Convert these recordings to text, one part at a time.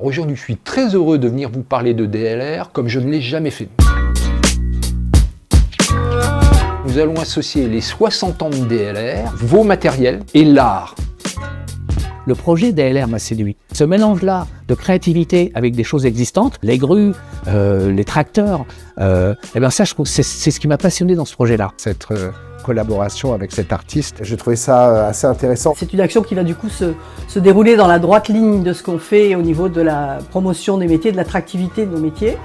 Aujourd'hui, je suis très heureux de venir vous parler de DLR comme je ne l'ai jamais fait. Nous allons associer les 60 ans de DLR, vos matériels et l'art. Le projet DLR m'a séduit. Ce mélange-là de créativité avec des choses existantes, les grues, les tracteurs, ça, je trouve, c'est ce qui m'a passionné dans ce projet-là. Cette collaboration avec cet artiste, j'ai trouvé ça assez intéressant. C'est une action qui va du coup se dérouler dans la droite ligne de ce qu'on fait au niveau de la promotion des métiers, de l'attractivité de nos métiers.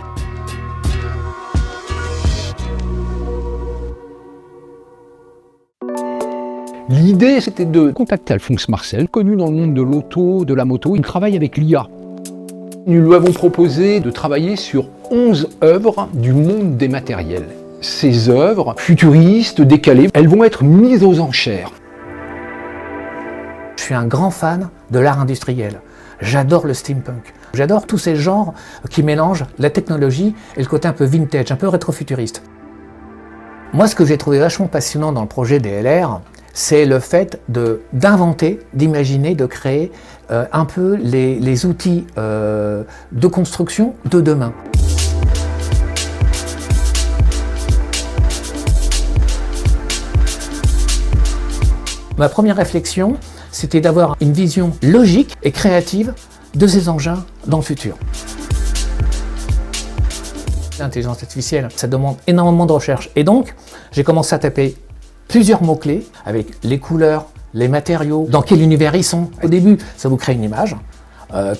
L'idée, c'était de contacter Alphonse Marcel, connu dans le monde de l'auto, de la moto. Il travaille avec l'IA. Nous lui avons proposé de travailler sur 11 œuvres du monde des matériels. Ces œuvres, futuristes, décalées, elles vont être mises aux enchères. Je suis un grand fan de l'art industriel. J'adore le steampunk. J'adore tous ces genres qui mélangent la technologie et le côté un peu vintage, un peu rétrofuturiste. Moi, ce que j'ai trouvé vachement passionnant dans le projet DLR, c'est le fait d'inventer, d'imaginer, de créer un peu les outils de construction de demain. Ma première réflexion, c'était d'avoir une vision logique et créative de ces engins dans le futur. L'intelligence artificielle, ça demande énormément de recherche. Et donc, j'ai commencé à taper plusieurs mots-clés avec les couleurs, les matériaux, dans quel univers ils sont. Au début, ça vous crée une image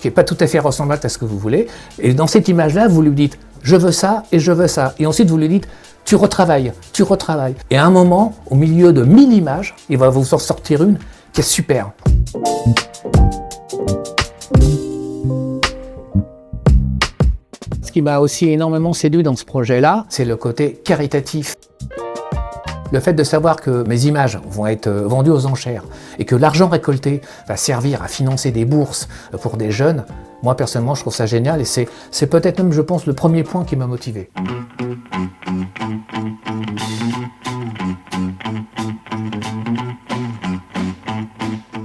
qui n'est pas tout à fait ressemblable à ce que vous voulez. Et dans cette image-là, vous lui dites « je veux ça et je veux ça ». Et ensuite, vous lui dites « tu retravailles, tu retravailles ». Et à un moment, au milieu de 1000 images, il va vous en sortir une qui est super. Ce qui m'a aussi énormément séduit dans ce projet-là, c'est le côté caritatif. Le fait de savoir que mes images vont être vendues aux enchères et que l'argent récolté va servir à financer des bourses pour des jeunes, moi personnellement je trouve ça génial et c'est peut-être même, je pense, le premier point qui m'a motivé.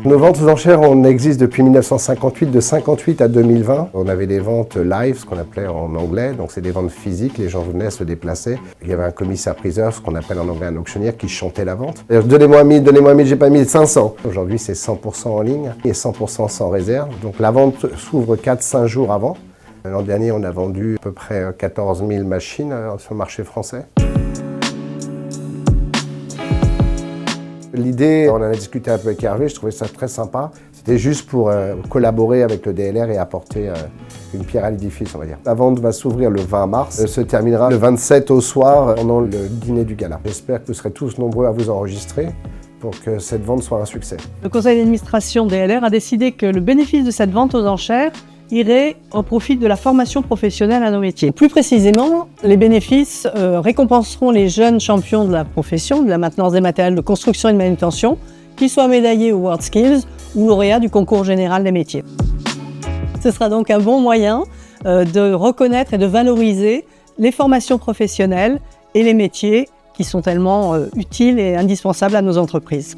Nos ventes aux enchères, on existe depuis 1958, de 58 à 2020. On avait des ventes live, ce qu'on appelait en anglais, donc c'est des ventes physiques, les gens venaient se déplacer. Il y avait un commissaire-priseur, ce qu'on appelle en anglais un auctionnaire, qui chantait la vente. Donnez-moi 1000, j'ai pas 1500. Aujourd'hui, c'est 100% en ligne et 100% sans réserve. Donc la vente s'ouvre 4-5 jours avant. L'an dernier, on a vendu à peu près 14 000 machines sur le marché français. L'idée, on en a discuté un peu avec Hervé, je trouvais ça très sympa. C'était juste pour collaborer avec le DLR et apporter une pierre à l'édifice, on va dire. La vente va s'ouvrir le 20 mars, elle se terminera le 27 au soir pendant le dîner du gala. J'espère que vous serez tous nombreux à vous enregistrer pour que cette vente soit un succès. Le conseil d'administration DLR a décidé que le bénéfice de cette vente aux enchères irait au profit de la formation professionnelle à nos métiers. Plus précisément, les bénéfices récompenseront les jeunes champions de la profession, de la maintenance des matériels de construction et de manutention, qu'ils soient médaillés au WorldSkills ou lauréats du concours général des métiers. Ce sera donc un bon moyen de reconnaître et de valoriser les formations professionnelles et les métiers qui sont tellement utiles et indispensables à nos entreprises.